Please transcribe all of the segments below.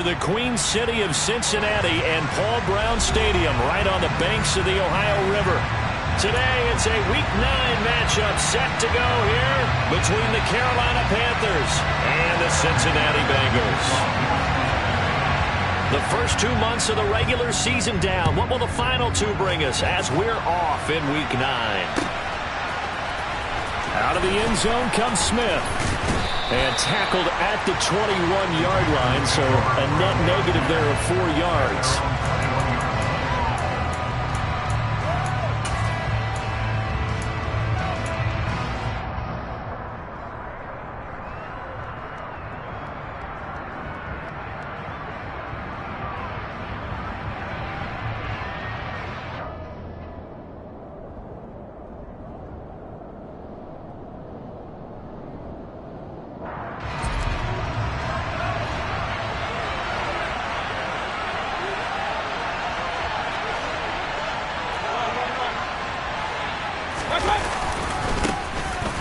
The Queen City of Cincinnati and Paul Brown Stadium right on the banks of the Ohio River. Today it's a Week 9 matchup set to go here between the Carolina Panthers and the Cincinnati Bengals. The first 2 months of the regular season down. What will the final two bring us as we're off in Week 9? Out of the end zone comes Smith. And tackled at the 21-yard line, so a net negative there of 4 yards.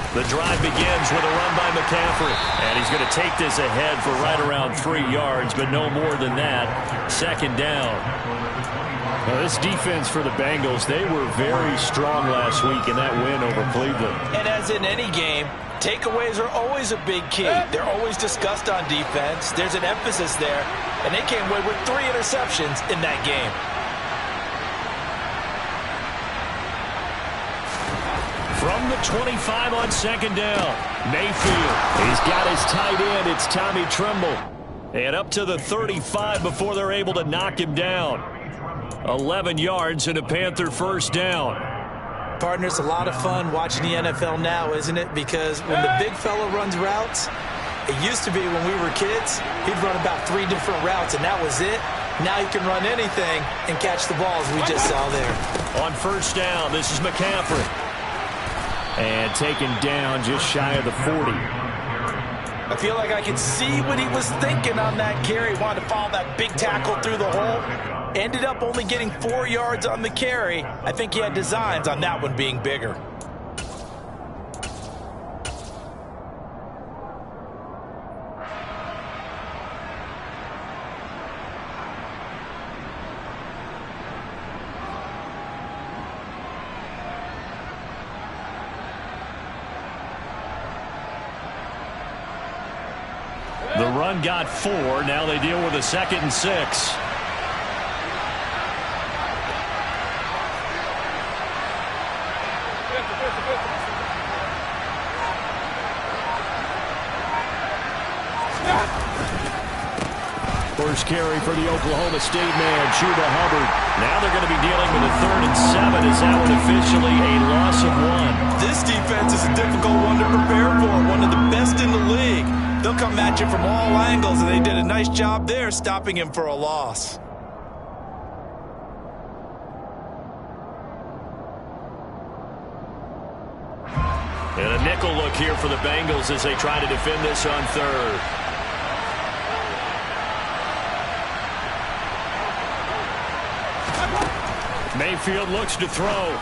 The drive begins with a run by McCaffrey. And he's going to take this ahead for right around 3 yards, but no more than that. Second down. Now, this defense for the Bengals, they were very strong last week in that win over Cleveland. And as in any game, takeaways are always a big key. They're always discussed on defense. There's an emphasis there. And they came away with 3 interceptions in that game. From the 25 on second down, Mayfield. He's got his tight end. It's Tommy Tremble. And up to the 35 before they're able to knock him down. 11 yards and a Panther first down. Partner, it's a lot of fun watching the NFL now, isn't it? Because when the big fella runs routes, it used to be when we were kids, he'd run about 3 different routes, and that was it. Now he can run anything and catch the balls we just saw there. On first down, this is McCaffrey. And taken down just shy of the 40. I feel like I can see what he was thinking on that carry. Wanted to follow that big tackle through the hole. Ended up only getting 4 yards on the carry. I think he had designs on that one being bigger. The run got 4. Now they deal with a 2nd and 6. First carry for the Oklahoma State man, Chuba Hubbard. Now they're going to be dealing with a 3rd and 7. Is that one officially a loss of 1? This defense is a difficult one to prepare for. One of the best in the league. They'll come at you from all angles, and they did a nice job there stopping him for a loss. And a nickel look here for the Bengals as they try to defend this on 3rd. Mayfield looks to throw.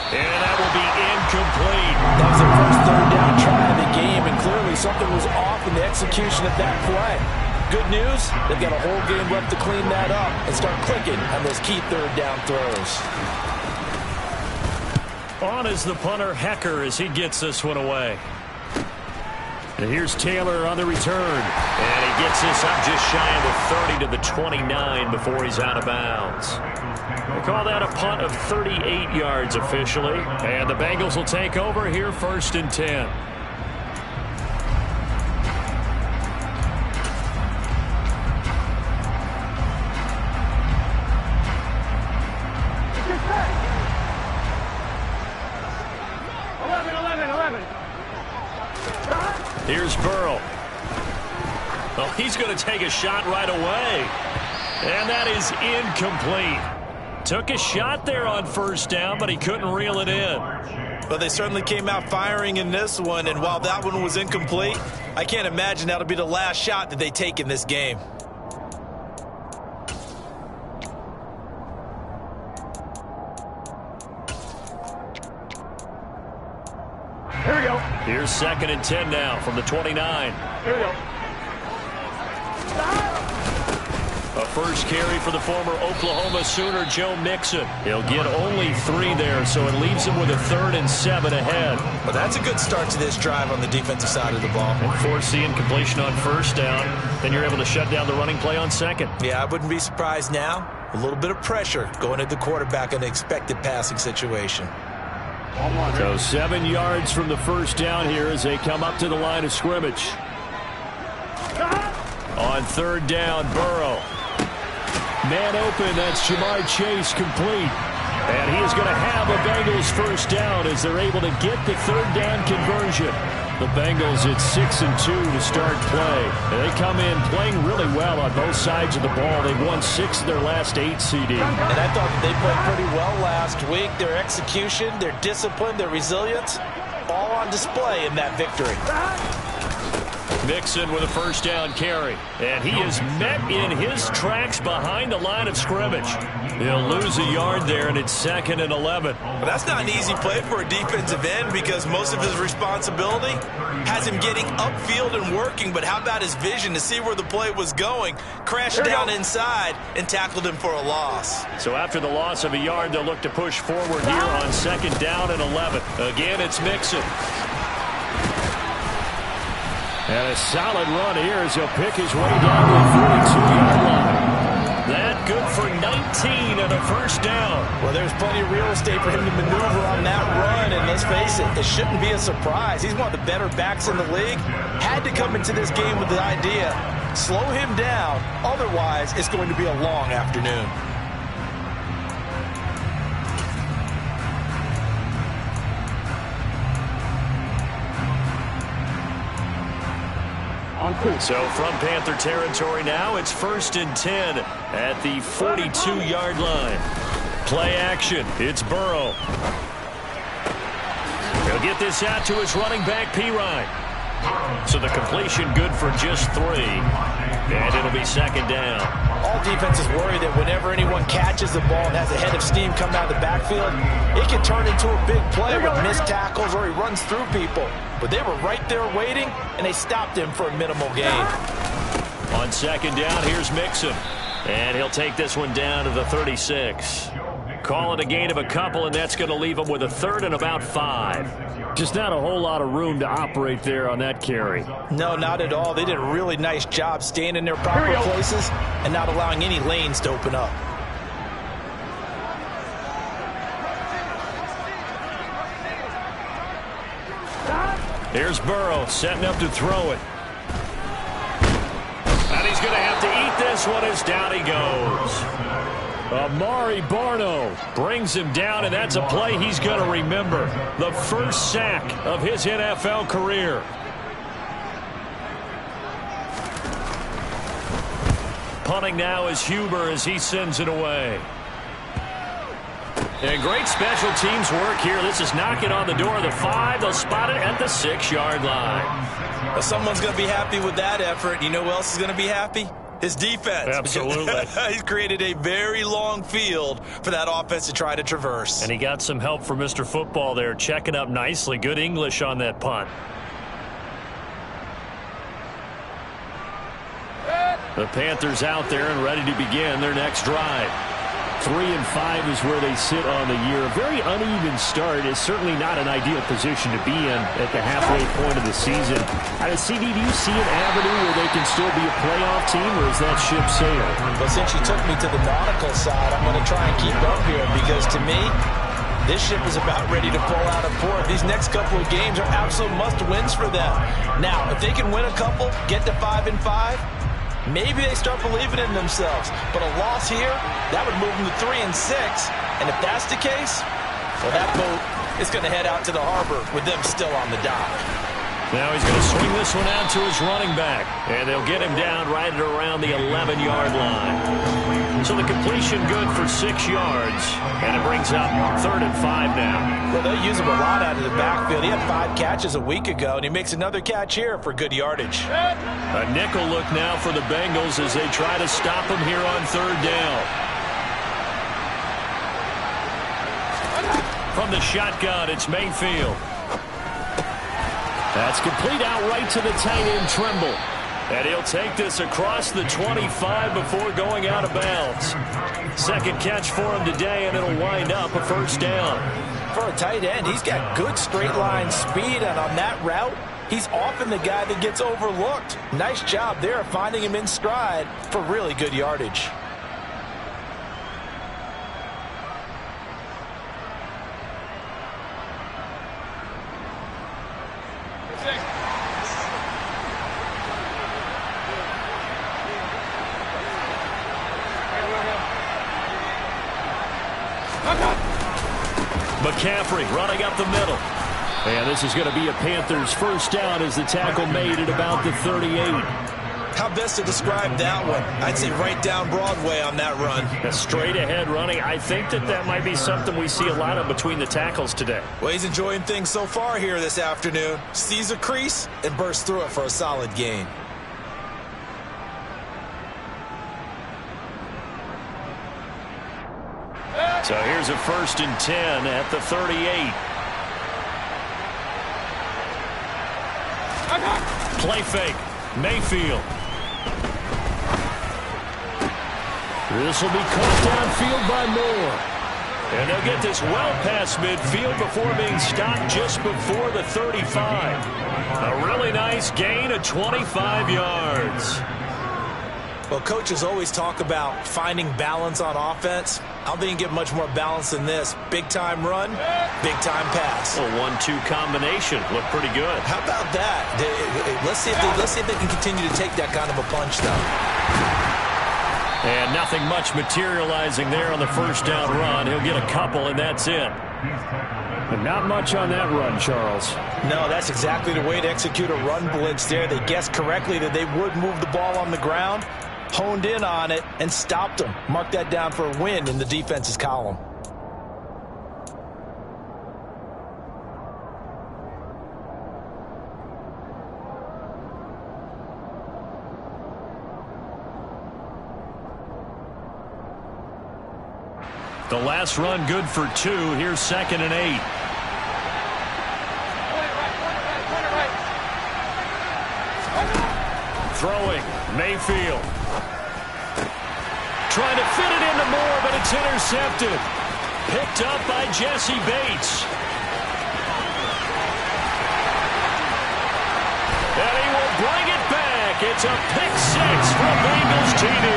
And that will be incomplete. That was the first 3rd down try of the game, and clearly something was off in the execution of that play. Good news, they've got a whole game left to clean that up and start clicking on those key 3rd down throws. On is the punter, Hecker, as he gets this one away. And here's Taylor on the return. And he gets this up just shy of the 30 to the 29 before he's out of bounds. They call that a punt of 38 yards officially. And the Bengals will take over here 1st and 10. Here's Burrow. Well, he's going to take a shot right away. And that is incomplete. Took a shot there on 1st down, but he couldn't reel it in. But they certainly came out firing in this one, and while that one was incomplete, I can't imagine that'll be the last shot that they take in this game. Here we go. Here's 2nd and 10 now from the 29. Here we go. first carry for the former Oklahoma Sooner, Joe Mixon. He'll get only 3 there, so it leaves him with a 3rd and 7 ahead. Well, that's a good start to this drive on the defensive side of the ball. And force the incompletion on first down, then you're able to shut down the running play on second. Yeah, I wouldn't be surprised now. A little bit of pressure going at the quarterback in an expected passing situation. So 7 yards from the first down here as they come up to the line of scrimmage. On 3rd down, Burrow. Man open, that's Jamar Chase complete. And he is going to have a Bengals first down as they're able to get the 3rd down conversion. The Bengals at 6-2 to start play. And they come in playing really well on both sides of the ball. They've won 6 of their last 8, CD. And I thought they played pretty well last week. Their execution, their discipline, their resilience, all on display in that victory. Mixon with a first down carry. And he is met in his tracks behind the line of scrimmage. He'll lose a yard there, and it's 2nd and 11. Well, that's not an easy play for a defensive end because most of his responsibility has him getting upfield and working. But how about his vision to see where the play was going? Crashed down inside and tackled him for a loss. So after the loss of a yard, they'll look to push forward here on 2nd down and 11. Again, it's Mixon. And a solid run here as he'll pick his way down to the 42-yard line. That good for 19 and a first down. Well, there's plenty of real estate for him to maneuver on that run, and let's face it, it shouldn't be a surprise. He's one of the better backs in the league. Had to come into this game with the idea, slow him down, otherwise it's going to be a long afternoon. So from Panther territory now, it's 1st and 10 at the 42-yard line. Play action. It's Burrow. He'll get this out to his running back, Pirine. So the completion good for just 3. And it'll be 2nd down. All defenses worry that whenever anyone catches the ball and has a head of steam coming out of the backfield, it can turn into a big play with missed tackles or he runs through people. But they were right there waiting, and they stopped him for a minimal gain. On 2nd down, here's Mixon. And he'll take this one down to the 36. Call it a gain of a couple, and that's going to leave him with a 3rd and about 5. Just not a whole lot of room to operate there on that carry. No, not at all. They did a really nice job staying in their proper places and not allowing any lanes to open up. Here's Burrow setting up to throw it. And he's going to have to eat this one as down he goes. Amari Barno brings him down, and that's a play he's going to remember. The first sack of his NFL career. Punting now is Huber as he sends it away. And great special teams work here. This is knocking on the door of the 5. They'll spot it at the 6-yard line. Well, someone's going to be happy with that effort. You know who else is going to be happy? His defense. Absolutely. He's created a very long field for that offense to try to traverse. And he got some help from Mr. Football there, checking up nicely. Good English on that punt. The Panthers out there and ready to begin their next drive. 3-5 is where they sit on the year. A very uneven start is certainly not an ideal position to be in at the halfway point of the season. CD, do you see an avenue where they can still be a playoff team, or is that ship sailed? Well, since you took me to the nautical side, I'm going to try and keep up here because, to me, this ship is about ready to pull out of port. These next couple of games are absolute must-wins for them. Now, if they can win a couple, get to 5-5, maybe they start believing in themselves. But a loss here, that would move them to 3-6. And if that's the case, well, that boat is going to head out to the harbor with them still on the dock. Now he's going to swing this one out to his running back. And they'll get him down right at around the 11-yard line. So the completion good for 6 yards. And it brings up 3rd and 5 now. Well, they'll use him a lot out of the backfield. He had 5 catches a week ago, and he makes another catch here for good yardage. A nickel look now for the Bengals as they try to stop him here on 3rd down. From the shotgun, it's Mayfield. That's complete out right to the tight end, Trimble. And he'll take this across the 25 before going out of bounds. Second catch for him today, and it'll wind up a first down. For a tight end, he's got good straight line speed, and on that route, he's often the guy that gets overlooked. Nice job there finding him in stride for really good yardage. McCaffrey running up the middle. And this is going to be a Panthers first down as the tackle made at about the 38. How best to describe that one? I'd say right down Broadway on that run. A straight ahead running. I think that might be something we see a lot of between the tackles today. Well, he's enjoying things so far here this afternoon. Sees a crease and bursts through it for a solid gain. So here's a 1st and 10 at the 38. Play fake. Mayfield. This will be caught downfield by Moore. And they'll get this well past midfield before being stopped just before the 35. A really nice gain of 25 yards. Well, coaches always talk about finding balance on offense. I don't think you get much more balance than this. Big-time run, big-time pass. A 1-2 combination. Looked pretty good. How about that? Let's see if they can continue to take that kind of a punch, though. And nothing much materializing there on the first down run. He'll get a couple, and that's it. But not much on that run, Charles. No, that's exactly the way to execute a run blitz there. They guessed correctly that they would move the ball on the ground, honed in on it, and stopped them. Mark that down for a win in the defense's column. The last run good for 2. Here's 2nd and 8. Throwing, Mayfield. Trying to fit it into Moore, but it's intercepted. Picked up by Jesse Bates. And he will bring it back. It's a pick 6 for Bengals TD.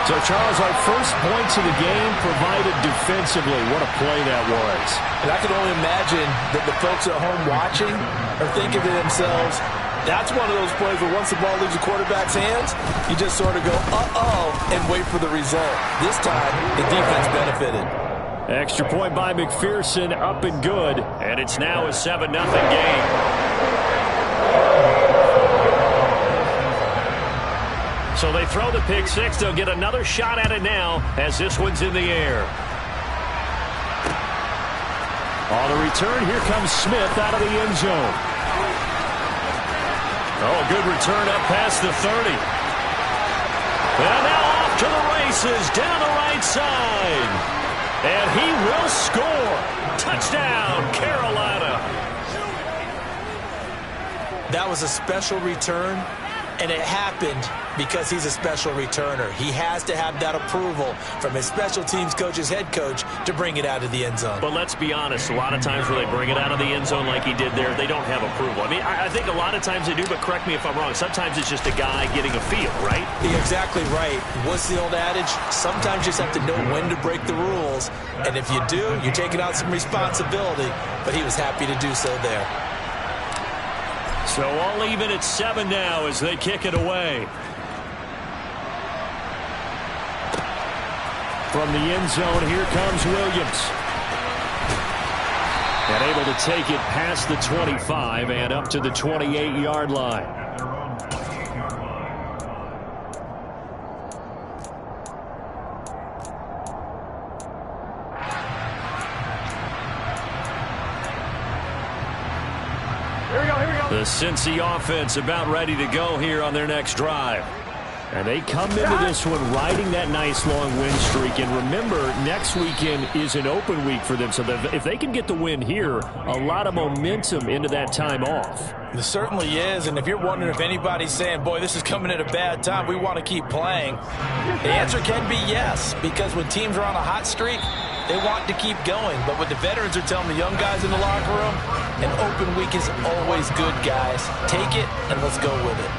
So, Charles, our first points of the game provided defensively. What a play that was. And I can only imagine that the folks at home watching are thinking to themselves, that's one of those plays where once the ball leaves the quarterback's hands, you just sort of go, uh-oh, and wait for the result. This time, the defense benefited. Extra point by McPherson, up and good. And it's now a 7-0 game. So they throw the pick 6. They'll get another shot at it now as this one's in the air. On the return, here comes Smith out of the end zone. Oh, a good return up past the 30. And now off to the races down the right side. And he will score. Touchdown, Carolina. That was a special return, and it happened because he's a special returner. He has to have that approval from his special teams coach's head coach to bring it out of the end zone. But let's be honest, a lot of times where they bring it out of the end zone like he did there, they don't have approval. I mean, I think a lot of times they do, but correct me if I'm wrong. Sometimes it's just a guy getting a feel, right? You're exactly right. What's the old adage? Sometimes you just have to know when to break the rules. And if you do, you're taking out some responsibility. But he was happy to do so there. So all even at 7 now as they kick it away. From the end zone, here comes Williams. And able to take it past the 25 and up to the 28-yard line. The Cincy offense about ready to go here on their next drive. And they come into this one riding that nice long win streak. And remember, next weekend is an open week for them. So that if they can get the win here, a lot of momentum into that time off. It certainly is, and if you're wondering if anybody's saying, boy, this is coming at a bad time, we want to keep playing, the answer can be yes, because when teams are on a hot streak, they want to keep going. But what the veterans are telling the young guys in the locker room, an open week is always good, guys. Take it, and let's go with it.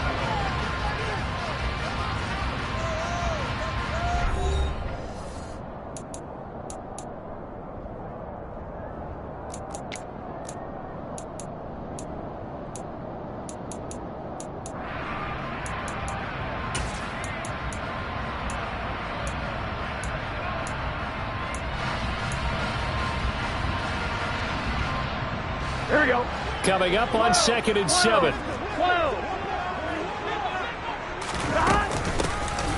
Here we go. Coming up on 2nd and 7.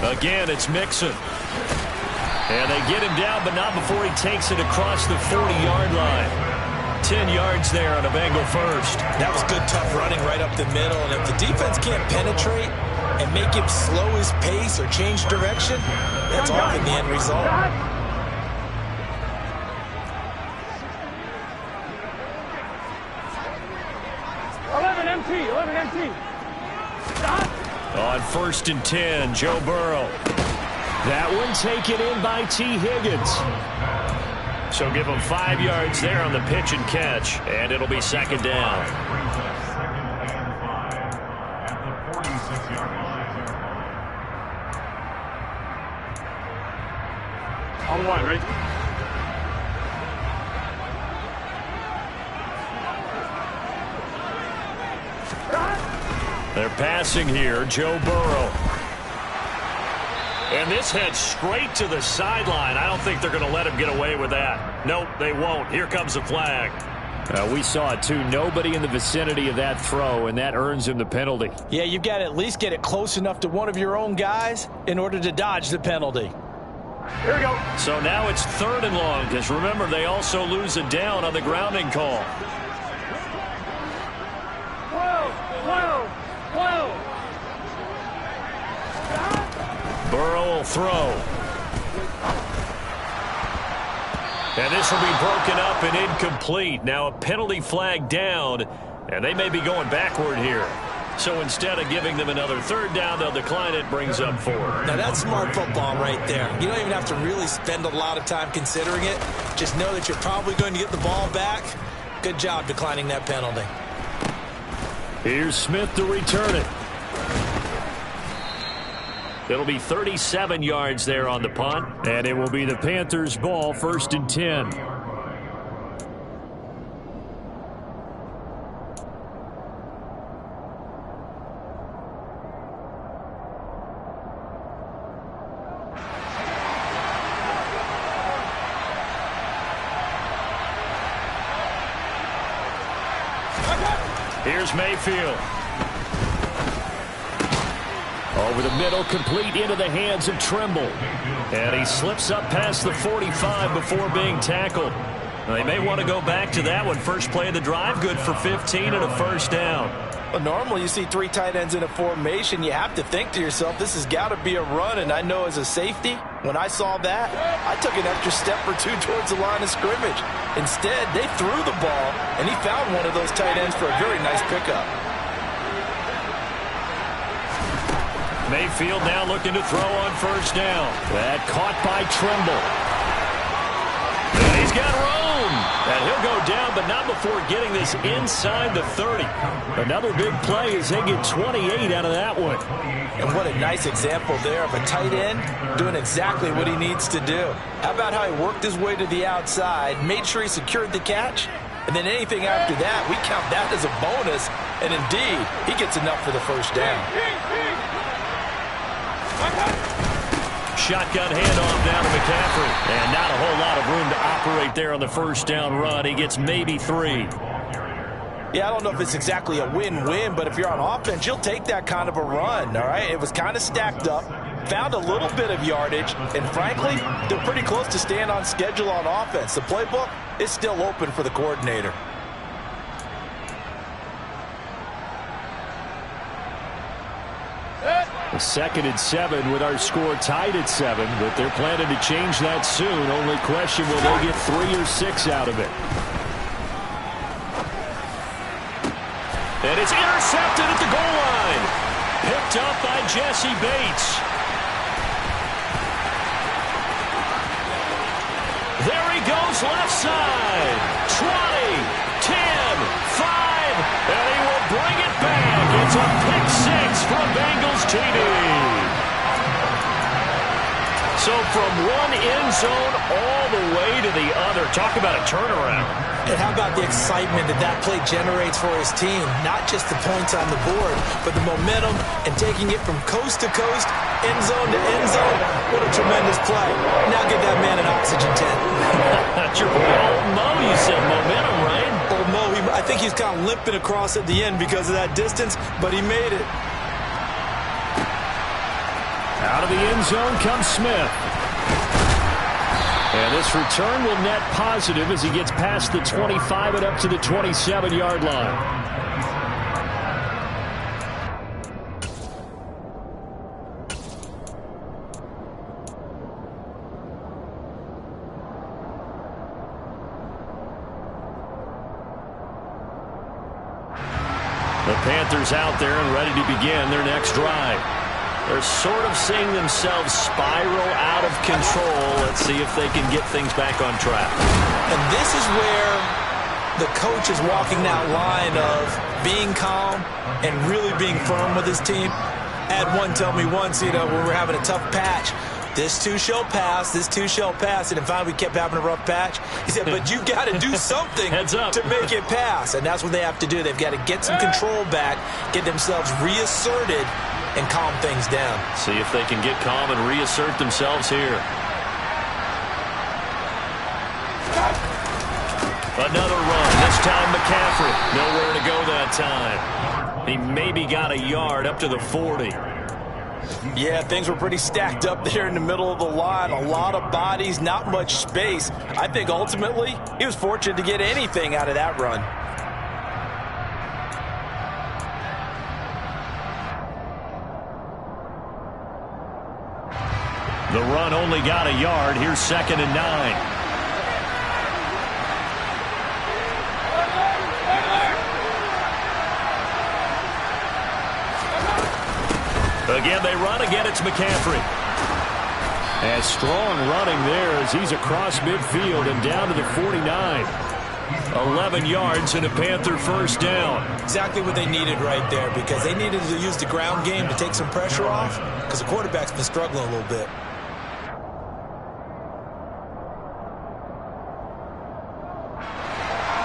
Again, it's Mixon. And they get him down, but not before he takes it across the 40-yard line. 10 yards there on a Bengal first. That was good, tough running right up the middle. And if the defense can't penetrate and make him slow his pace or change direction, that's often the end result. On 1st and 10, Joe Burrow. That one taken in by T. Higgins. So give him 5 yards there on the pitch and catch, and it'll be 2nd down. On one, right? They're passing here, Joe Burrow. And this heads straight to the sideline. I don't think they're going to let him get away with that. Nope, they won't. Here comes the flag. We saw it, too. Nobody in the vicinity of that throw, and that earns him the penalty. Yeah, you've got to at least get it close enough to one of your own guys in order to dodge the penalty. Here we go. So now it's 3rd and long, because remember, they also lose a down on the grounding call. Burrow will throw. And this will be broken up and incomplete. Now a penalty flag down, and they may be going backward here. So instead of giving them another 3rd down, they'll decline it, brings up 4. Now that's smart football right there. You don't even have to really spend a lot of time considering it. Just know that you're probably going to get the ball back. Good job declining that penalty. Here's Smith to return it. It'll be 37 yards there on the punt. And it will be the Panthers' ball, 1st and 10. Here's Mayfield. Over the middle, complete into the hands of Trimble. And he slips up past the 45 before being tackled. They may want to go back to that one. First play of the drive, good for 15 and a 1st down. Well, normally you see 3 tight ends in a formation. You have to think to yourself, this has got to be a run. And I know as a safety, when I saw that, I took an extra step or 2 towards the line of scrimmage. Instead, they threw the ball, and he found one of those tight ends for a very nice pickup. Mayfield now looking to throw on 1st down. That caught by Trimble. And he's got room. And he'll go down, but not before getting this inside the 30. Another big play as they get 28 out of that one. And what a nice example there of a tight end doing exactly what he needs to do. How about how he worked his way to the outside, made sure he secured the catch, and then anything after that, we count that as a bonus. And indeed, he gets enough for the 1st down. Shotgun handoff down to McCaffrey. And not a whole lot of room to operate there on the 1st down run. He gets maybe 3. Yeah, I don't know if it's exactly a win-win, but if you're on offense, you'll take that kind of a run, all right? It was kind of stacked up, found a little bit of yardage, and frankly, they're pretty close to staying on schedule on offense. The playbook is still open for the coordinator. A 2nd and 7 with our score tied at 7, but they're planning to change that soon. Only question, will they get 3 or 6 out of it? And it's intercepted. Jesse Bates. There he goes left side. 20, 10, 5, and he will bring it back. It's a pick six from Bengals TD. So from one end zone all the way to the other. Talk about a turnaround. And how about the excitement that play generates for his team? Not just the points on the board, but the momentum and taking it from coast to coast, end zone to end zone. What a tremendous play. Now give that man an oxygen tent. That's your boy, Old Mo. You said momentum, right? Old Mo, I think he's kind of limping across at the end because of that distance, but he made it. Out of the end zone comes Smith. And this return will net positive as he gets past the 25 and up to the 27-yard line. The Panthers out there and ready to begin their next drive. They're sort of seeing themselves spiral out of control. Let's see if they can get things back on track. And this is where the coach is walking that line of being calm and really being firm with his team. I had one tell me once, when we're having a tough patch, this too shall pass, this too shall pass. And finally we kept having a rough patch. He said, but you got to do something to make it pass. And that's what they have to do. They've got to get some control back, get themselves reasserted, and calm things down. See if they can get calm and reassert themselves here. Another run. This time McCaffrey. Nowhere to go that time. He maybe got a yard up to the 40. Yeah, things were pretty stacked up there in the middle of the line. A lot of bodies, not much space. I think ultimately he was fortunate to get anything out of that run. The run only got a yard. Here's 2nd and 9. Again, they run. Again, it's McCaffrey. And strong running there as he's across midfield and down to the 49. 11 yards and a Panther first down. Exactly what they needed right there, because they needed to use the ground game to take some pressure off, because the quarterback's been struggling a little bit.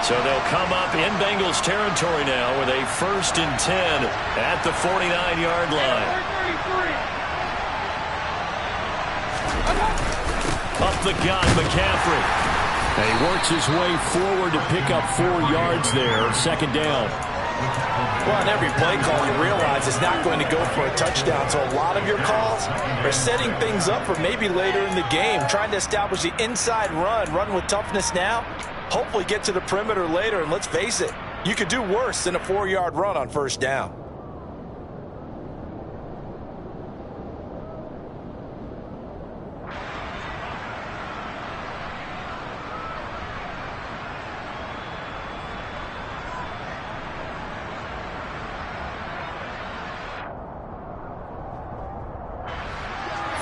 So they'll come up in Bengals territory now with a 1st and 10 at the 49-yard line. Up the gut, McCaffrey. And he works his way forward to pick up 4 yards there. 2nd down. Well, on every play call, you realize it's not going to go for a touchdown. So a lot of your calls are setting things up for maybe later in the game, trying to establish the inside run with toughness now. Hopefully get to the perimeter later, and let's face it, you could do worse than a 4-yard run on 1st down.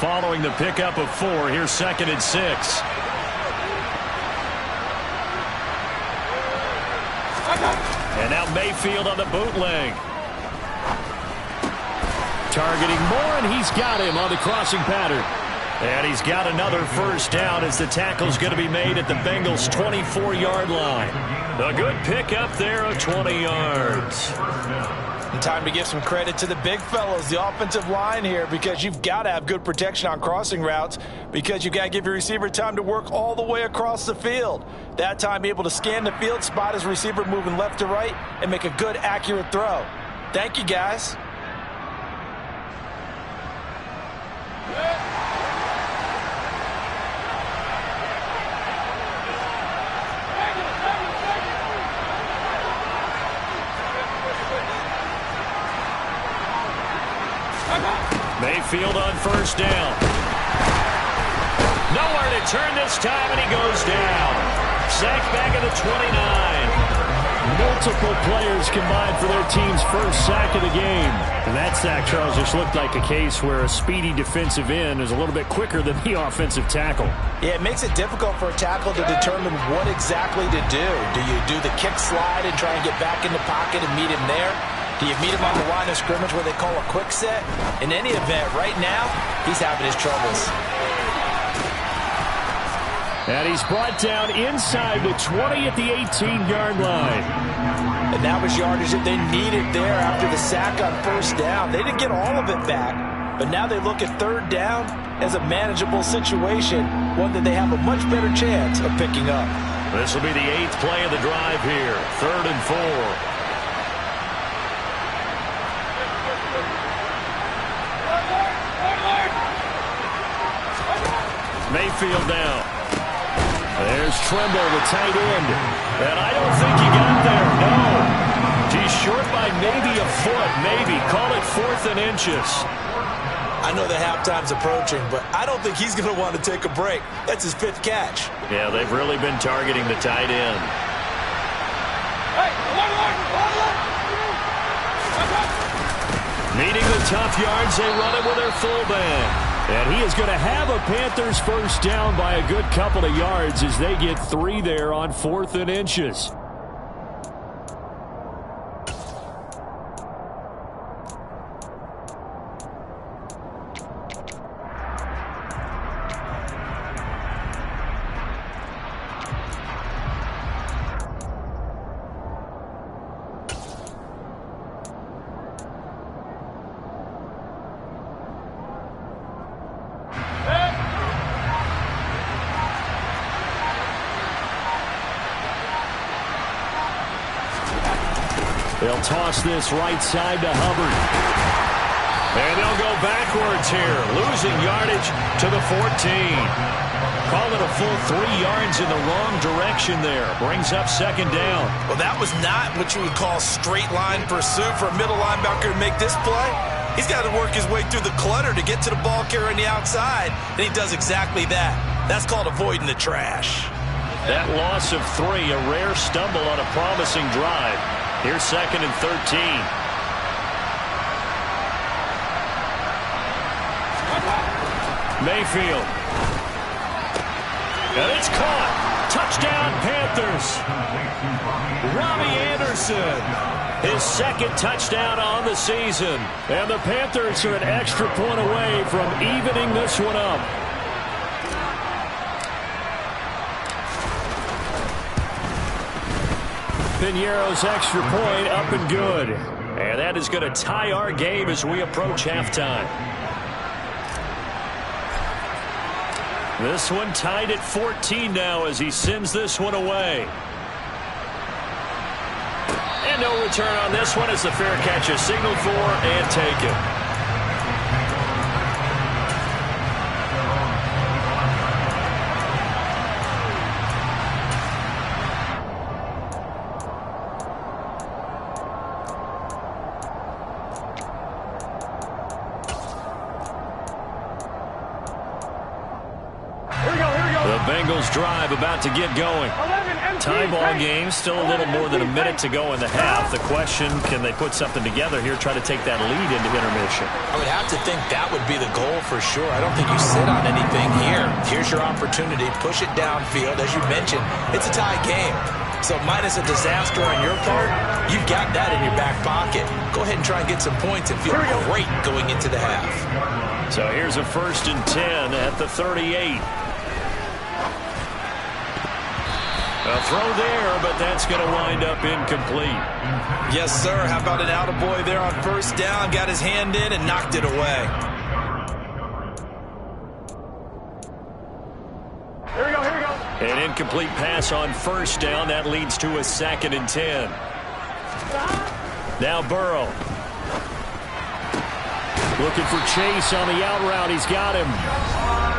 Following the pickup of 4, here's 2nd and 6. And now Mayfield on the bootleg. Targeting Moore, and he's got him on the crossing pattern. And he's got another first down as the tackle's going to be made at the Bengals' 24-yard line. A good pickup there of 20 yards. And time to give some credit to the big fellows, the offensive line here, because you've got to have good protection on crossing routes, because you've got to give your receiver time to work all the way across the field. That time, be able to scan the field, spot his receiver moving left to right, and make a good, accurate throw. Thank you, guys. Mayfield on first down. Nowhere to turn this time, and he goes down. Sacked back at the 29. Multiple players combined for their team's first sack of the game. And that sack, Charles, just looked like a case where a speedy defensive end is a little bit quicker than the offensive tackle. Yeah, it makes it difficult for a tackle to determine what exactly to do. Do you do the kick slide and try and get back in the pocket and meet him there? Do you meet him on the line of scrimmage where they call a quick set? In any event, right now, he's having his troubles. And he's brought down inside the 20 at the 18-yard line. And that was yardage that they needed there after the sack on first down. They didn't get all of it back, but now they look at third down as a manageable situation, one that they have a much better chance of picking up. This will be the 8th play of the drive here, 3rd and 4. Mayfield now. There's Trimble, the tight end. And I don't think he got there. No. He's short by maybe a foot, maybe. Call it 4th and inches. I know the halftime's approaching, but I don't think he's going to want to take a break. That's his 5th catch. Yeah, they've really been targeting the tight end. Meeting the tough yards, they run it with their fullback. And he is going to have a Panthers first down by a good couple of yards as they get 3 there on 4th and inches. They'll toss this right side to Hubbard. And they'll go backwards here, losing yardage to the 14. Call it a full 3 yards in the wrong direction there. Brings up 2nd down. Well, that was not what you would call straight line pursuit for a middle linebacker to make this play. He's got to work his way through the clutter to get to the ball carrier on the outside, and he does exactly that. That's called avoiding the trash. That loss of 3, a rare stumble on a promising drive. Here's 2nd and 13. Mayfield. And it's caught. Touchdown, Panthers. Robbie Anderson. His 2nd touchdown on the season. And the Panthers are an extra point away from evening this one up. Piñeiro's extra point up and good. And that is going to tie our game as we approach halftime. This one tied at 14 now as he sends this one away. And no return on this one as the fair catch is signaled for and taken. Bengals drive about to get going. Tie ball game, still a little more than a minute to go in the half. The question, can they put something together here, try to take that lead into intermission? I would have to think that would be the goal for sure. I don't think you sit on anything here. Here's your opportunity. Push it downfield. As you mentioned, it's a tie game. So minus a disaster on your part, you've got that in your back pocket. Go ahead and try and get some points and feel great going into the half. So here's a 1st and 10 at the 38. A throw there, but that's going to wind up incomplete. Yes, sir. How about an attaboy there on first down? Got his hand in and knocked it away. Here we go. An incomplete pass on first down. That leads to a 2nd and 10. Now Burrow. Looking for Chase on the out route. He's got him.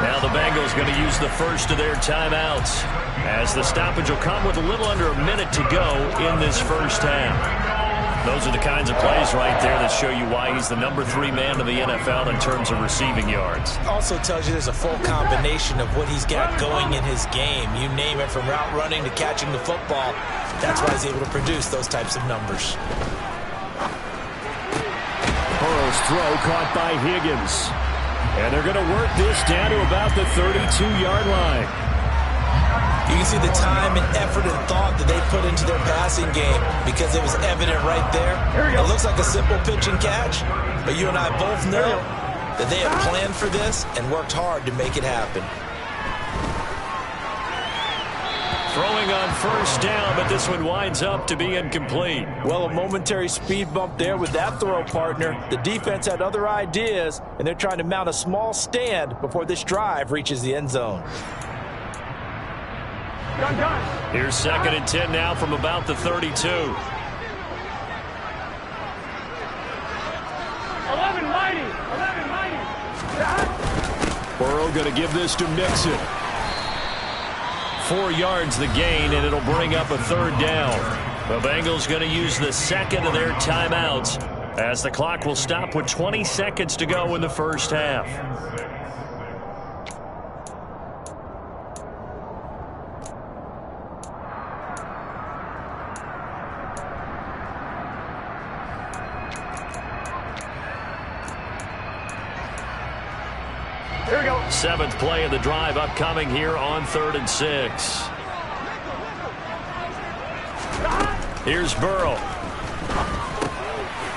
Now the Bengals going to use the first of their timeouts, as the stoppage will come with a little under a minute to go in this first half. Those are the kinds of plays right there that show you why he's the number 3 man in the NFL in terms of receiving yards. Also tells you there's a full combination of what he's got going in his game. You name it, from route running to catching the football. That's why he's able to produce those types of numbers. Burrow's throw caught by Higgins. And they're going to work this down to about the 32-yard line. You can see the time and effort and thought that they put into their passing game because it was evident right there. It looks like a simple pitch and catch, but you and I both know that they have planned for this and worked hard to make it happen. Throwing on first down, but this one winds up to be incomplete. Well, a momentary speed bump there with that throw, partner. The defense had other ideas, and they're trying to mount a small stand before this drive reaches the end zone. Here's 2nd and 10 now from about the 32. 11 mighty. Burrow going to give this to Mixon. 4 yards the gain, and it'll bring up a 3rd down. The Bengals going to use the 2nd of their timeouts as the clock will stop with 20 seconds to go in the first half. Here we go. 7th play of the drive upcoming here on 3rd and 6. Here's Burrow.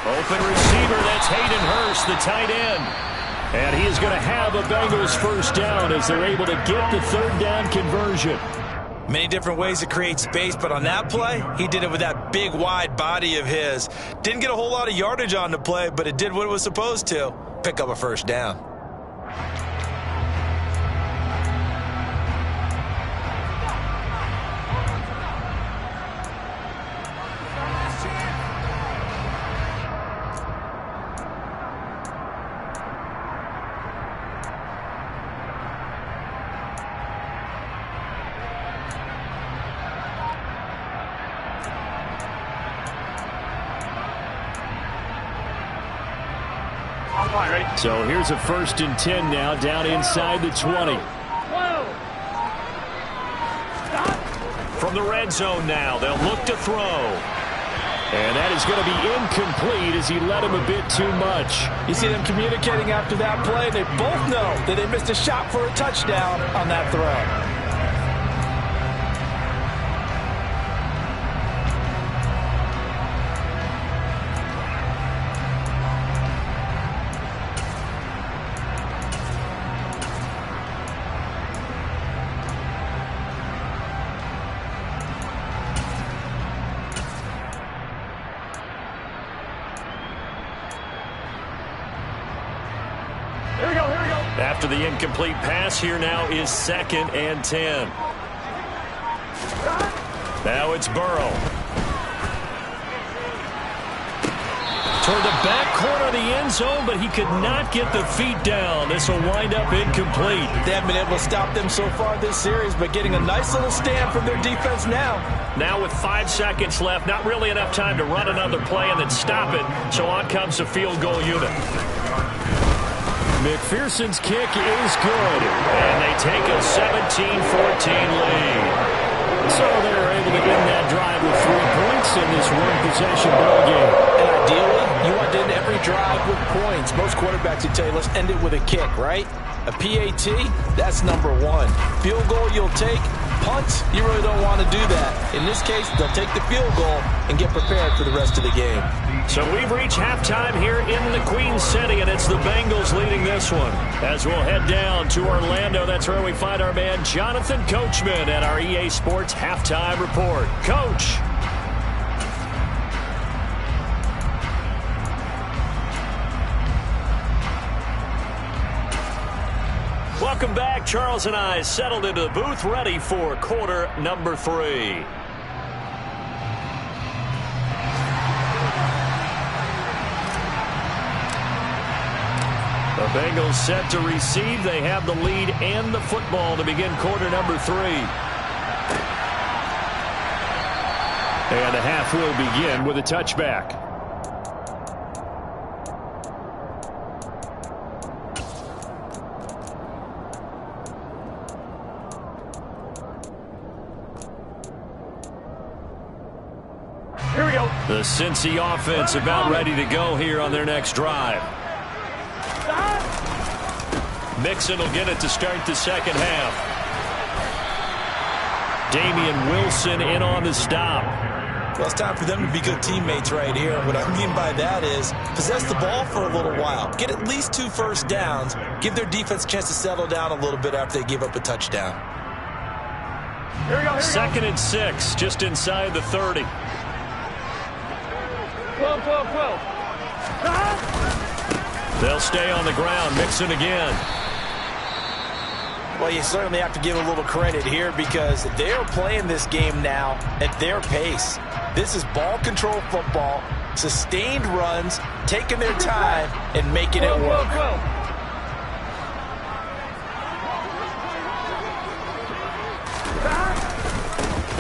Open receiver, that's Hayden Hurst, the tight end. And he is going to have a Bengals first down as they're able to get the 3rd down conversion. Many different ways to create space, but on that play, he did it with that big, wide body of his. Didn't get a whole lot of yardage on the play, but it did what it was supposed to. Pick up a first down. So here's a 1st and 10 now, down inside the 20. From the red zone now, they'll look to throw. And that is going to be incomplete as he led him a bit too much. You see them communicating after that play. They both know that they missed a shot for a touchdown on that throw. After the incomplete pass, here now is 2nd and 10. Now it's Burrow. Toward the back corner of the end zone, but he could not get the feet down. This will wind up incomplete. They haven't been able to stop them so far this series, but getting a nice little stand from their defense now. Now with 5 seconds left, not really enough time to run another play and then stop it, so on comes the field goal unit. McPherson's kick is good. And they take a 17-14 lead. So they're able to end that drive with 3 points in this one-possession ball game. And ideally, you want to end every drive with points. Most quarterbacks would tell you, let's end it with a kick, right? A PAT, that's number 1. Field goal you'll take. Punt, you really don't want to do that. In this case, they'll take the field goal and get prepared for the rest of the game. So we've reached halftime here in the Queen City, and it's the Bengals leading this one. As we'll head down to Orlando, that's where we find our man Jonathan Coachman at our EA Sports Halftime Report. Coach. Welcome back. Charles and I settled into the booth, ready for quarter number 3. The Bengals set to receive. They have the lead and the football to begin quarter number 3. And the half will begin with a touchback. The Cincy offense about ready to go here on their next drive. Mixon will get it to start the second half. Damian Wilson in on the stop. Well, it's time for them to be good teammates right here. What I mean by that is possess the ball for a little while. Get at least 2 first downs. Give their defense a chance to settle down a little bit after they give up a touchdown. Here we go. 2nd and 6, just inside the 30. 12. They'll stay on the ground. Mixon again. Well, you certainly have to give a little credit here because they're playing this game now at their pace. This is ball control football, sustained runs, taking their time, and making it work.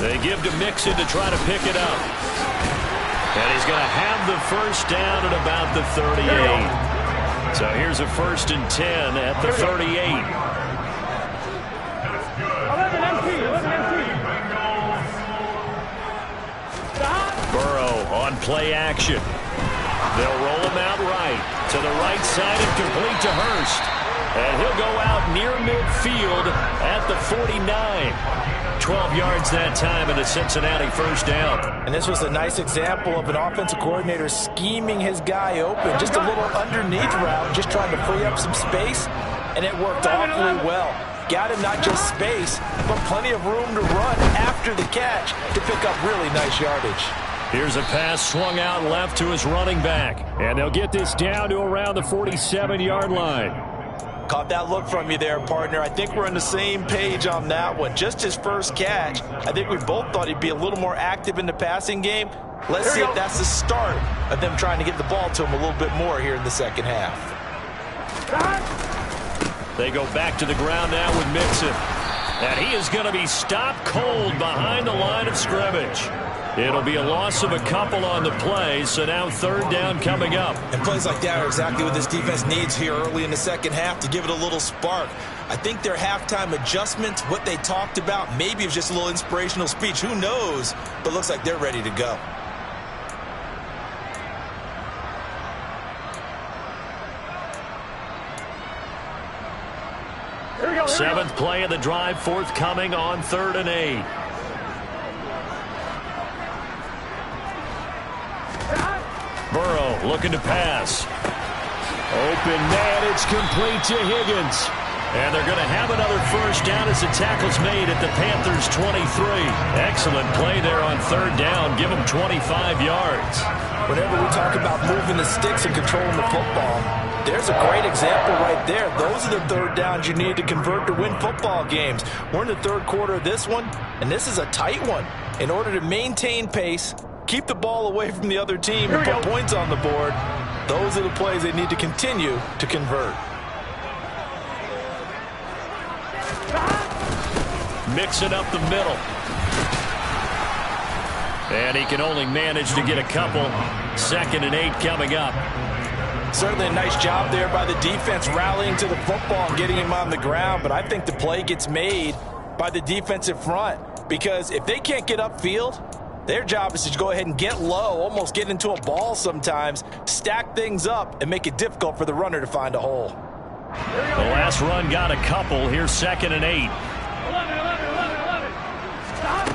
They give to Mixon to try to pick it up. And he's going to have the first down at about the 38. So here's a 1st and 10 at the 38. Burrow on play action. They'll roll him out right to the right side and complete to Hurst. And he'll go out near midfield at the 49. 12 yards that time and a Cincinnati first down. And this was a nice example of an offensive coordinator scheming his guy open. Just a little underneath route, just trying to free up some space, and it worked awfully well. Got him not just space, but plenty of room to run after the catch to pick up really nice yardage. Here's a pass swung out left to his running back. And they'll get this down to around the 47-yard line. Caught that look from you there, partner. I think we're on the same page on that one. Just his first catch. I think we both thought he'd be a little more active in the passing game. Let's see if that's the start of them trying to get the ball to him a little bit more here in the second half. They go back to the ground now with Mixon. And he is going to be stopped cold behind the line of scrimmage. It'll be a loss of a couple on the play, so now 3rd down coming up. And plays like that are exactly what this defense needs here early in the second half to give it a little spark. I think their halftime adjustments, what they talked about, maybe it was just a little inspirational speech. Who knows? But looks like they're ready to go. Here we go. 7th play of the drive, forthcoming on 3rd and 8. Burrow looking to pass. Open man, it's complete to Higgins. And they're going to have another first down as the tackle's made at the Panthers' 23. Excellent play there on 3rd down. Give them 25 yards. Whenever we talk about moving the sticks and controlling the football, there's a great example right there. Those are the 3rd downs you need to convert to win football games. We're in the 3rd quarter of this one, and this is a tight one. In order to maintain pace, keep the ball away from the other team and put points on the board, those are the plays they need to continue to convert. Mixing up the middle. And he can only manage to get a couple. 2nd and 8 coming up. Certainly a nice job there by the defense rallying to the football and getting him on the ground, but I think the play gets made by the defensive front because if they can't get upfield, their job is to go ahead and get low, almost get into a ball sometimes, stack things up, and make it difficult for the runner to find a hole. The last run got a couple. Here's 2nd and 8. 11. Stop.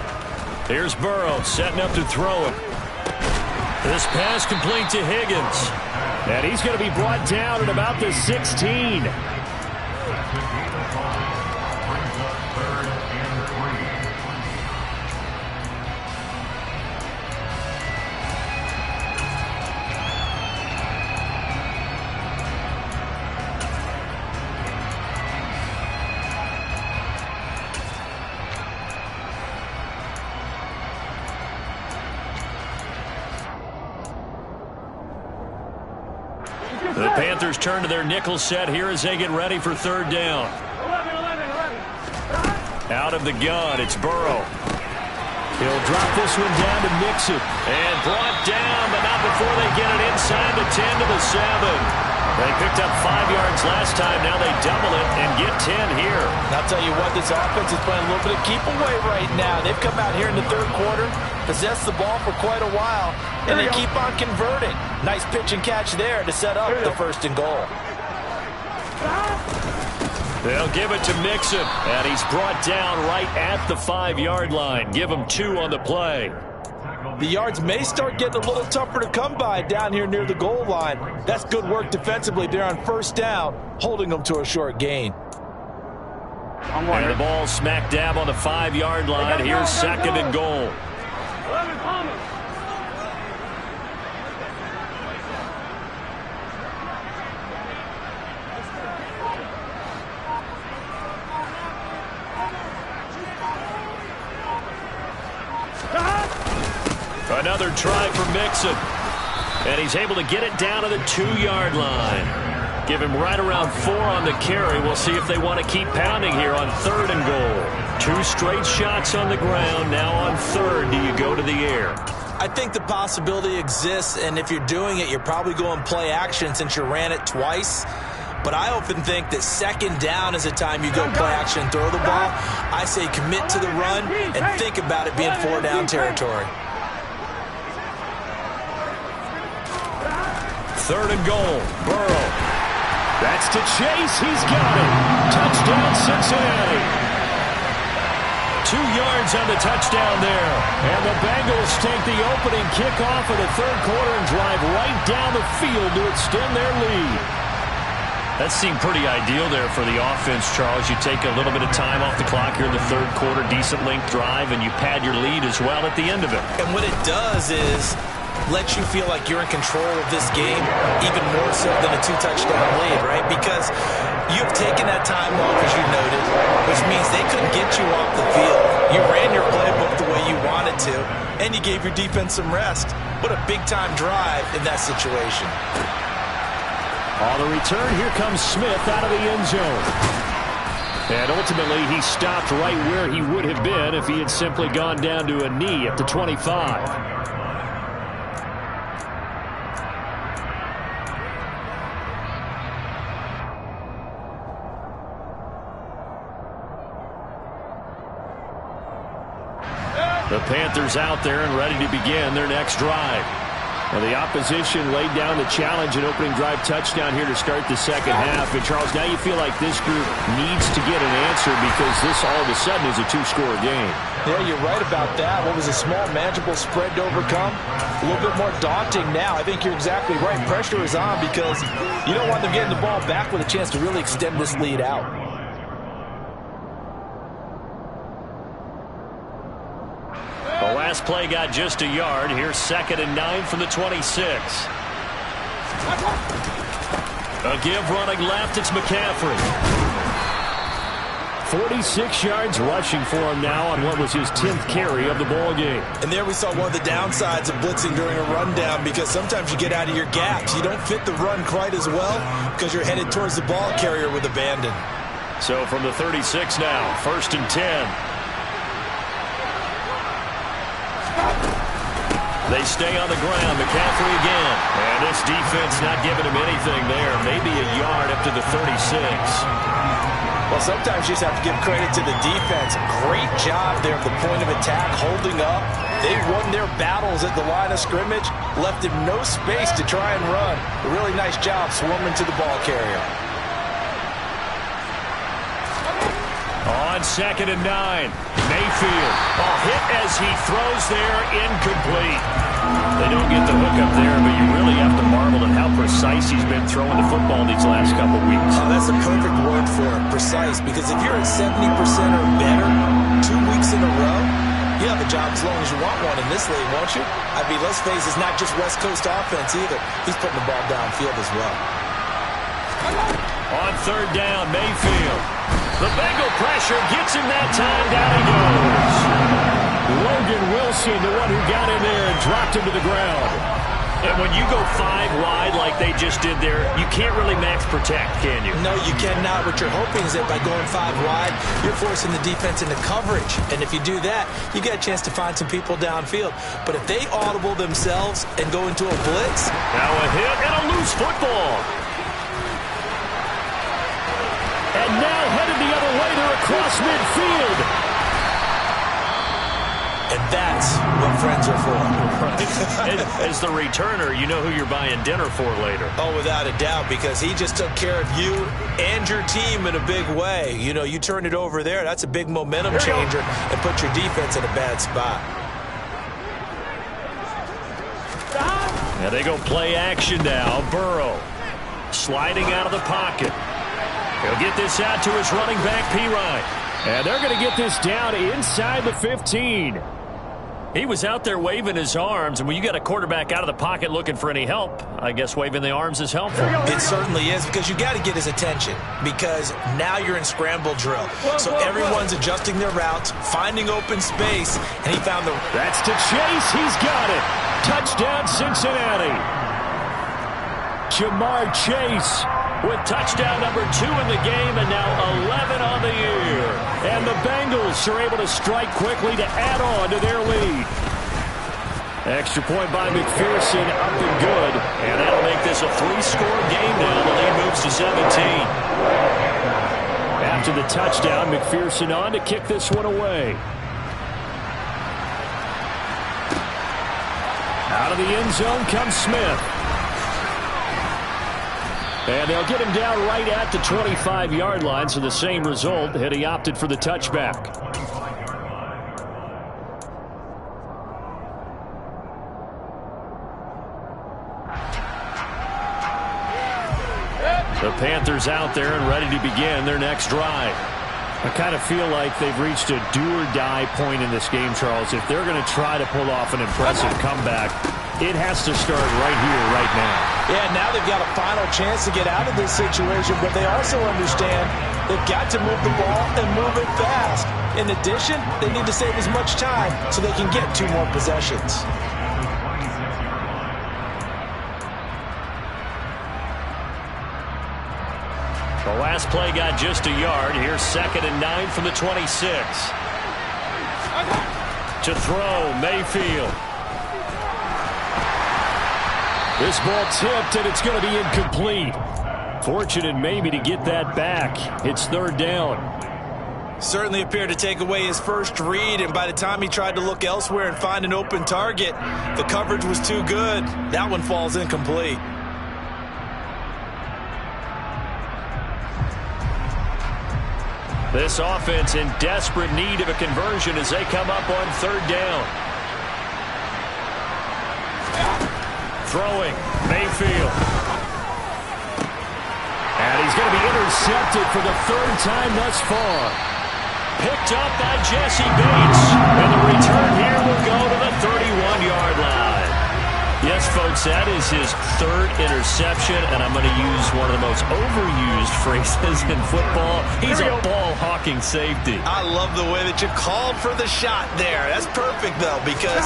Here's Burrow setting up to throw it. This pass complete to Higgins. And he's going to be brought down at about the 16. The Panthers turn to their nickel set here as they get ready for 3rd down. 11. Out of the gun, it's Burrow. He'll drop this one down to Mixon. And brought down, but not before they get it inside the 10 to the 7. They picked up 5 yards last time. Now they double it and get 10 here. And I'll tell you what, this offense is playing a little bit of keep away right now. They've come out here in the third quarter, possessed the ball for quite a while, and they keep on converting. Nice pitch and catch there to set up the 1st and goal. They'll give it to Mixon, and he's brought down right at the 5-yard line. Give him 2 on the play. The yards may start getting a little tougher to come by down here near the goal line. That's good work defensively there on 1st down, holding them to a short gain. And the ball smack dab on the 5-yard line. Here's 2nd and goal. Another try for Mixon. And he's able to get it down to the 2-yard line. Give him right around 4 on the carry. We'll see if they want to keep pounding here on 3rd and goal. 2 straight shots on the ground. Now on 3rd, do you go to the air? I think the possibility exists, and if you're doing it, you're probably going play action since you ran it twice. But I often think that 2nd down is the time you go play action and throw the ball. I say commit to the run and think about it being 4-down territory. 3rd and goal. Burrow. That's to Chase. He's got it. Touchdown, Cincinnati. 2 yards on the touchdown there. And the Bengals take the opening kickoff of the 3rd quarter and drive right down the field to extend their lead. That seemed pretty ideal there for the offense, Charles. You take a little bit of time off the clock here in the 3rd quarter, decent length drive, and you pad your lead as well at the end of it. And what it does is let you feel like you're in control of this game even more so than a 2-touchdown lead, right? Because you've taken that time off, as you noted, which means they couldn't get you off the field. You ran your playbook the way you wanted to, and you gave your defense some rest. What a big-time drive in that situation. On the return, here comes Smith out of the end zone. And ultimately, he stopped right where he would have been if he had simply gone down to a knee at the 25. The Panthers out there and ready to begin their next drive. Well, the opposition laid down the challenge and opening drive touchdown here to start the 2nd half. And, Charles, now you feel like this group needs to get an answer because this all of a sudden is a 2-score game. Yeah, you're right about that. What was a small, manageable spread to overcome? A little bit more daunting now. I think you're exactly right. Pressure is on because you don't want them getting the ball back with a chance to really extend this lead out. The last play got just a yard. Here's 2nd and 9 from the 26. A give running left. It's McCaffrey. 46 yards rushing for him now on what was his 10th carry of the ball game. And there we saw one of the downsides of blitzing during a rundown because sometimes you get out of your gaps. You don't fit the run quite as well because you're headed towards the ball carrier with abandon. So from the 36 now, 1st and 10. They stay on the ground. McCaffrey again. And this defense not giving him anything there. Maybe a yard up to the 36. Well, sometimes you just have to give credit to the defense. Great job there at the point of attack, holding up. They won their battles at the line of scrimmage, left him no space to try and run. A really nice job swarming to the ball carrier. On 2nd and 9, Mayfield. A hit as he throws there, incomplete. They don't get the hook up there, but you really have to marvel at how precise he's been throwing the football these last couple weeks. Oh, that's a perfect word for it, precise, because if you're at 70% or better 2 weeks in a row, you have a job as long as you want one in this league, won't you? I mean, let's face it, it's not just West Coast offense either. He's putting the ball downfield as well. On 3rd down, Mayfield. The Bengal pressure gets him that time. Down he goes. Logan Wilson, the one who got in there and dropped him to the ground. And when you go 5 wide like they just did there, you can't really max protect, can you? No, you cannot. What you're hoping is that by going 5 wide, you're forcing the defense into coverage. And if you do that, you get a chance to find some people downfield. But if they audible themselves and go into a blitz. Now a hit and a loose football. And now headed the other way. They're across midfield. And that's what friends are for. Right. As the returner, you know who you're buying dinner for later. Oh, without a doubt, because he just took care of you and your team in a big way. You know, you turn it over there, that's a big momentum changer and put your defense in a bad spot. Now they go play action now. Burrow sliding out of the pocket. He'll get this out to his running back, P. And they're going to get this down inside the 15. He was out there waving his arms, and when you got a quarterback out of the pocket looking for any help, I guess waving the arms is helpful. It certainly is, because you got to get his attention, because now you're in scramble drill. So everyone's adjusting their routes, finding open space, and he found the... That's to Chase. He's got it. Touchdown, Cincinnati. Jamar Chase with touchdown number 2 in the game, and now 11 on the year. And the Bengals are able to strike quickly to add on to their lead. Extra point by McPherson, up and good. And that'll make this a 3-score game now. The lead moves to 17. After the touchdown, McPherson on to kick this one away. Out of the end zone comes Smith. And they'll get him down right at the 25-yard line, so the same result had he opted for the touchback. The Panthers out there and ready to begin their next drive. I kind of feel like they've reached a do-or-die point in this game, Charles. If they're going to try to pull off an impressive comeback, it has to start right here, right now. Yeah, now they've got a final chance to get out of this situation, but they also understand they've got to move the ball and move it fast. In addition, they need to save as much time so they can get 2 more possessions. The last play got just a yard. Here's 2nd and 9 from the 26. To throw, Mayfield. This ball tipped, and it's going to be incomplete. Fortunate maybe to get that back. It's 3rd down. Certainly appeared to take away his first read, and by the time he tried to look elsewhere and find an open target, the coverage was too good. That one falls incomplete. This offense in desperate need of a conversion as they come up on 3rd down. Throwing, Mayfield. And he's going to be intercepted for the 3rd time thus far. Picked up by Jesse Bates. And the return here will go to the 31-yard line. Yes, folks, that is his 3rd interception, and I'm going to use one of the most overused phrases in football. He's a ball-hawking safety. I love the way that you called for the shot there. That's perfect, though, because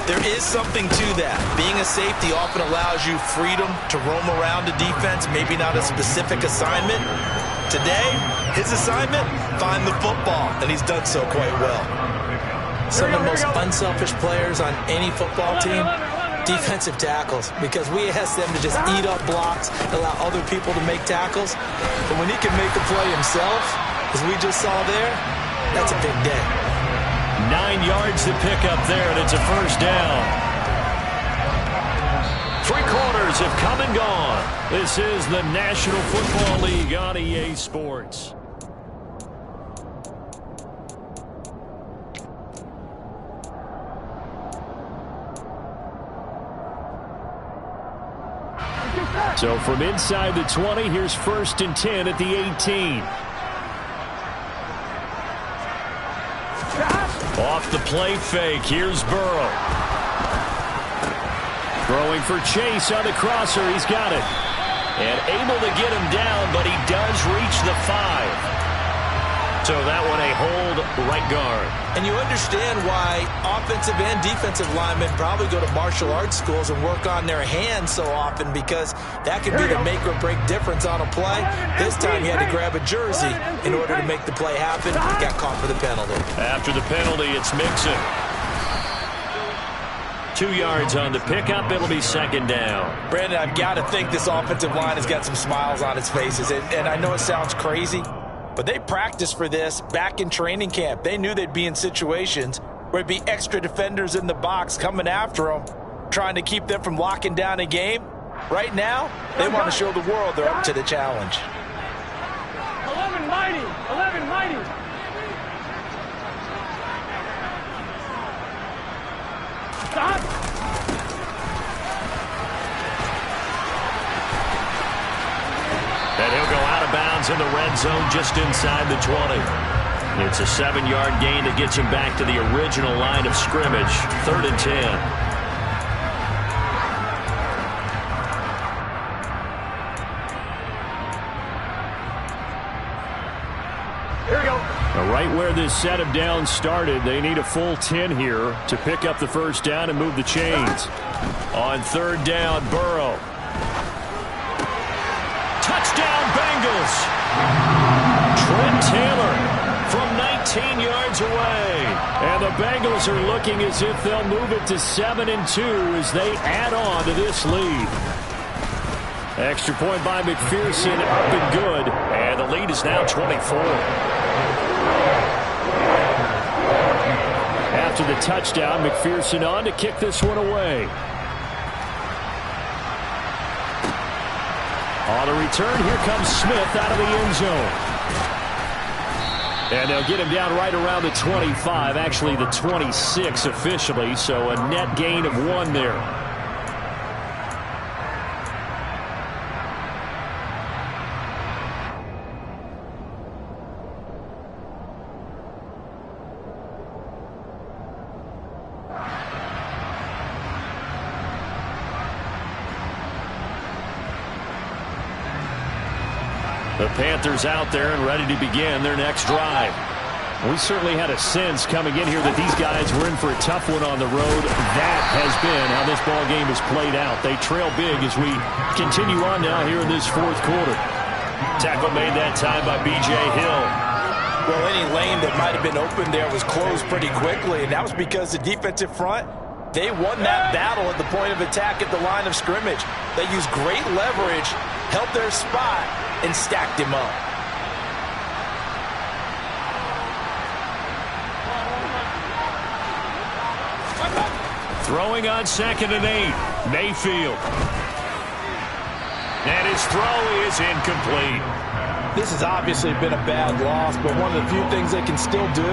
there is something to that. Being a safety often allows you freedom to roam around a defense, maybe not a specific assignment. Today, his assignment, find the football, and he's done so quite well. Some of the most unselfish players on any football team, defensive tackles, because we ask them to just eat up blocks, allow other people to make tackles. But when he can make a play himself, as we just saw there, that's a big day. 9 yards to pick up there, and it's a 1st down. 3 quarters have come and gone. This is the National Football League on EA Sports. So from inside the 20, here's 1st and 10 at the 18. Off the play fake, here's Burrow. Throwing for Chase on the crosser, he's got it. And able to get him down, but he does reach the 5. So that one a hold right guard. And you understand why offensive and defensive linemen probably go to martial arts schools and work on their hands so often, because that could be the make or break difference on a play. This time he had to grab a jersey in order to make the play happen. Got caught for the penalty. After the penalty, it's Mixon. 2 yards on the pickup. It'll be 2nd down. Brandon, I've got to think this offensive line has got some smiles on its faces. And I know it sounds crazy, But they practiced for this back in training camp. They knew they'd be in situations where there'd be extra defenders in the box coming after them, trying to keep them from locking down a game. Right now, they want to show the world they're up to the challenge. 11 mighty. 11 mighty. Stop. And he'll go out of bounds in the red zone just inside the 20. It's a 7-yard gain that gets him back to the original line of scrimmage, 3rd and 10. Here we go. Now, right where this set of downs started, they need a full 10 here to pick up the first down and move the chains. On 3rd down, Burrow. Touchdown, Bengals. Trent Taylor from 19 yards away. And the Bengals are looking as if they'll move it to 7-2 as they add on to this lead. Extra point by McPherson, up and good. And the lead is now 24. After the touchdown, McPherson on to kick this one away. On the return, here comes Smith out of the end zone. And they'll get him down right around the 25, actually the 26 officially, so a net gain of 1 there. The Panthers out there and ready to begin their next drive. We certainly had a sense coming in here that these guys were in for a tough one on the road. That has been how this ball game has played out. They trail big as we continue on now here in this 4th quarter. Tackle made that time by B.J. Hill. Well, any lane that might have been open there was closed pretty quickly, and that was because the defensive front, they won that battle at the point of attack at the line of scrimmage. They used great leverage, held their spot, and stacked him up. Throwing on 2nd and 8. Mayfield. And his throw is incomplete. This has obviously been a bad loss, but one of the few things they can still do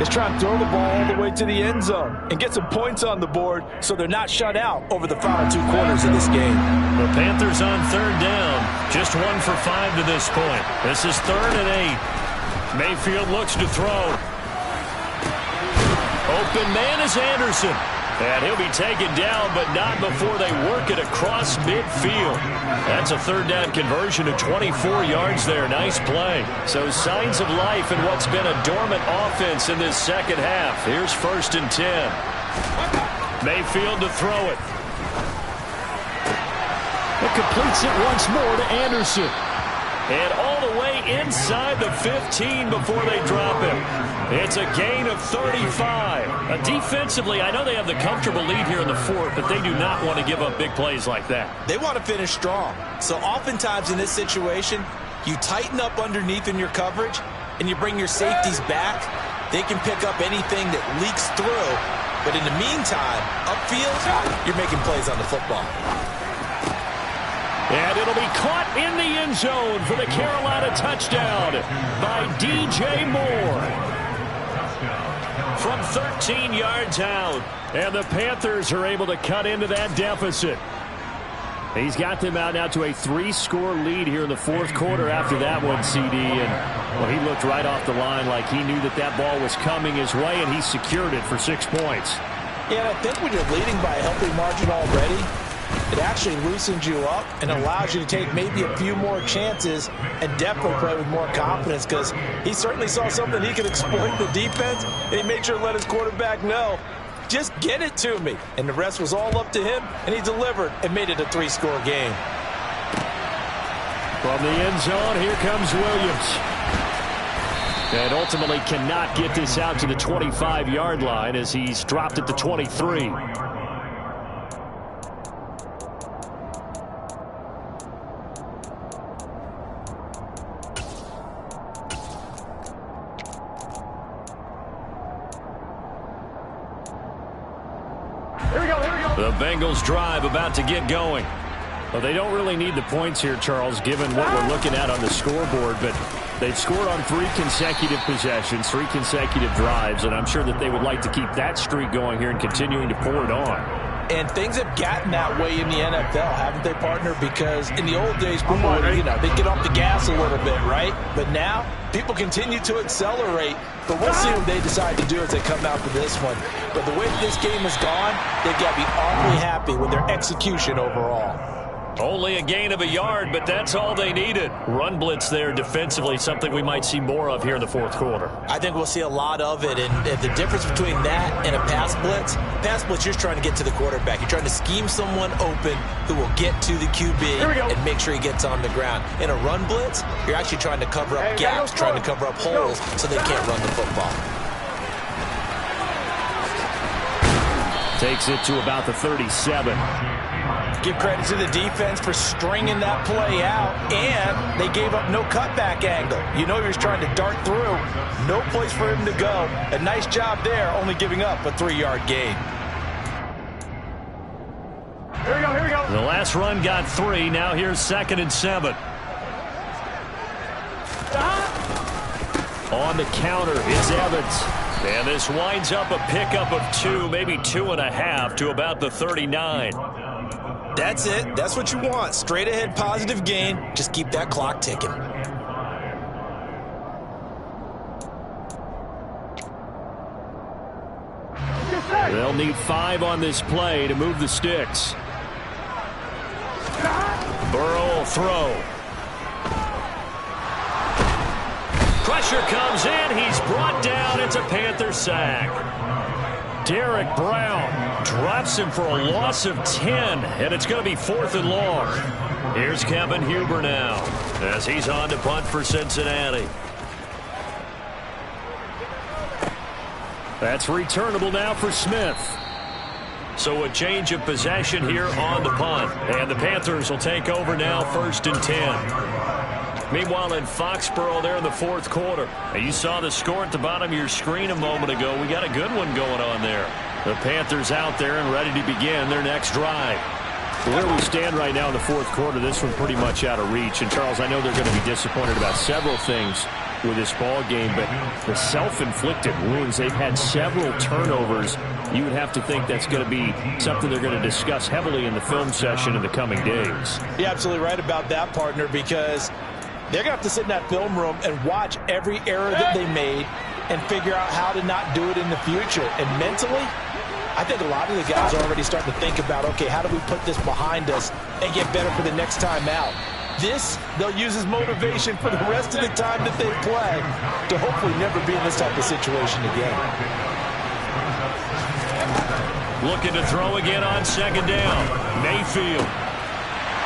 is try and throw the ball all the way to the end zone and get some points on the board so they're not shut out over the final 2 quarters of this game. The Panthers on 3rd down. Just 1 for 5 to this point. This is 3rd and 8. Mayfield looks to throw. Open man is Anderson. And he'll be taken down, but not before they work it across midfield. That's a 3rd down conversion of 24 yards there. Nice play. So signs of life in what's been a dormant offense in this second half. Here's 1st and 10. Mayfield to throw it. It completes it once more to Anderson. And all the way inside the 15 before they drop him. It's a gain of 35. Defensively, I know they have the comfortable lead here in the 4th, but they do not want to give up big plays like that. They want to finish strong. So oftentimes in this situation, you tighten up underneath in your coverage, and you bring your safeties back. They can pick up anything that leaks through. But in the meantime, upfield, you're making plays on the football. And it'll be caught in the end zone for the Carolina touchdown by D.J. Moore. From 13 yards out. And the Panthers are able to cut into that deficit. He's got them out now to a 3-score lead here in the 4th quarter after that one, CD. And, well, he looked right off the line like he knew that that ball was coming his way, and he secured it for 6 points. Yeah, I think when you're leading by a healthy margin already, it actually loosens you up and allows you to take maybe a few more chances and definitely play with more confidence, because he certainly saw something he could exploit in the defense, and he made sure to let his quarterback know, just get it to me. And the rest was all up to him, and he delivered and made it a 3-score game. From the end zone, here comes Williams. And ultimately cannot get this out to the 25-yard line as he's dropped at the 23. The Bengals drive about to get going. Well, they don't really need the points here, Charles, given what we're looking at on the scoreboard, but they've scored on 3 consecutive possessions, 3 consecutive drives, and I'm sure that they would like to keep that streak going here and continuing to pour it on. And things have gotten that way in the NFL, haven't they, partner? Because in the old days, people would, they get off the gas a little bit, right? But now, people continue to accelerate. But we'll see what they decide to do as they come out for this one. But the way this game has gone, they've got to be awfully happy with their execution overall. Only a gain of a yard, but that's all they needed. Run blitz there defensively, something we might see more of here in the fourth quarter. I think we'll see a lot of it, and the difference between that and a pass blitz, you're just trying to get to the quarterback. You're trying to scheme someone open who will get to the QB and make sure he gets on the ground. In a run blitz, you're actually trying to cover up gaps, trying to cover up holes so they can't run the football. Takes it to about the 37. Give credit to the defense for stringing that play out, and they gave up no cutback angle. You know he was trying to dart through. No place for him to go. A nice job there, only giving up a 3-yard gain. Here we go. The last run got 3. Now here's 2nd and 7. On the counter, it's Evans. And this winds up a pickup of 2, maybe 2.5 to about the 39. That's it. That's what you want. Straight ahead positive gain. Just keep that clock ticking. They'll need 5 on this play to move the sticks. Burrow will throw. Pressure comes in. He's brought down. It's a Panther sack. Derek Brown drops him for a loss of 10, and it's going to be 4th and long. Here's Kevin Huber now as he's on to punt for Cincinnati. That's returnable now for Smith. So a change of possession here on the punt, and the Panthers will take over now 1st and 10. Meanwhile, in Foxborough there in the 4th quarter, you saw the score at the bottom of your screen a moment ago. We got a good one going on there. The Panthers out there and ready to begin their next drive. Where we stand right now in the 4th quarter, this one pretty much out of reach. And, Charles, I know they're going to be disappointed about several things with this ball game, but the self-inflicted wounds, they've had several turnovers. You would have to think that's going to be something they're going to discuss heavily in the film session in the coming days. You're absolutely right about that, partner, because they're going to have to sit in that film room and watch every error that they made and figure out how to not do it in the future. And mentally, I think a lot of the guys are already starting to think about, okay, how do we put this behind us and get better for the next time out? This, they'll use as motivation for the rest of the time that they play to hopefully never be in this type of situation again. Looking to throw again on 2nd down. Mayfield.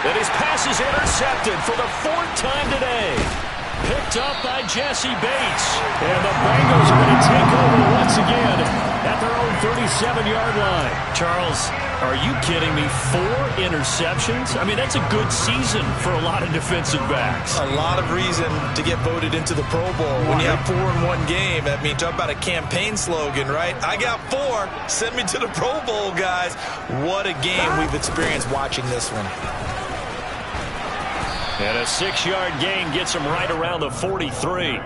And his pass is intercepted for the 4th time today. Picked up by Jesse Bates. And the Bengals are going to take over once again at their own 37-yard line. Charles, are you kidding me? 4 interceptions? I mean, that's a good season for a lot of defensive backs. A lot of reason to get voted into the Pro Bowl. When you have 4 in one game, I mean, talk about a campaign slogan, right? I got 4. Send me to the Pro Bowl, guys. What a game we've experienced watching this one. And a 6-yard gain gets him right around the 43.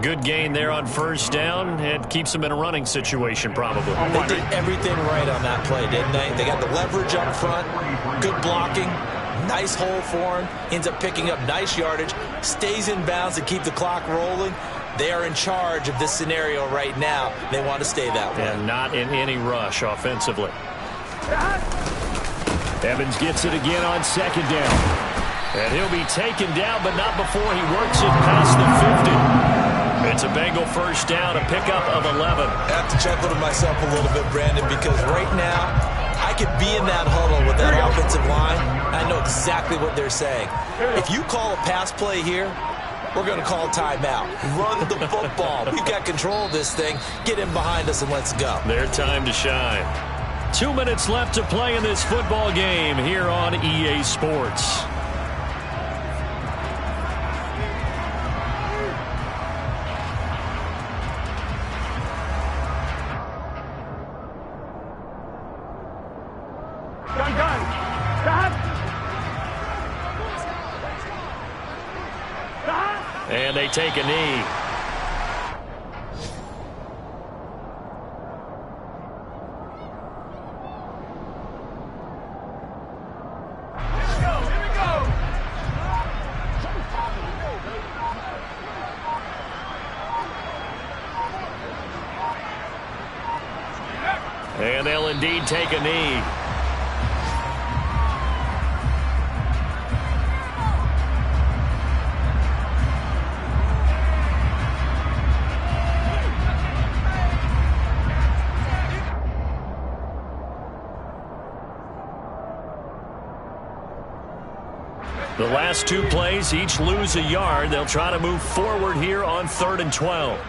Good gain there on 1st down. It keeps him in a running situation, probably. They did everything right on that play, didn't they? They got the leverage up front, good blocking, nice hole for him, ends up picking up nice yardage, stays in bounds to keep the clock rolling. They are in charge of this scenario right now. They want to stay that way. And not in any rush offensively. Evans gets it again on 2nd down. And he'll be taken down, but not before he works it past the 50. It's a Bengal 1st down, a pickup of 11. I have to chuckle to myself a little bit, Brandon, because right now I could be in that huddle with that offensive line. I know exactly what they're saying. If you call a pass play here, we're going to call timeout. Run the football. We've got control of this thing. Get in behind us and let's go. Their time to shine. 2 minutes left to play in this football game here on EA Sports. they take a knee. And they'll indeed take a knee. The last two plays, each lose a yard. They'll try to move forward here on 3rd and 12.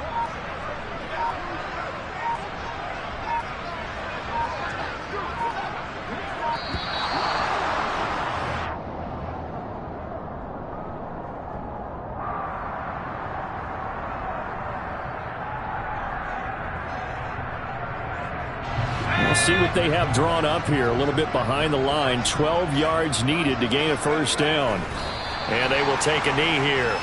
See what they have drawn up here. A little bit behind the line. 12 yards needed to gain a first down. And they will take a knee here.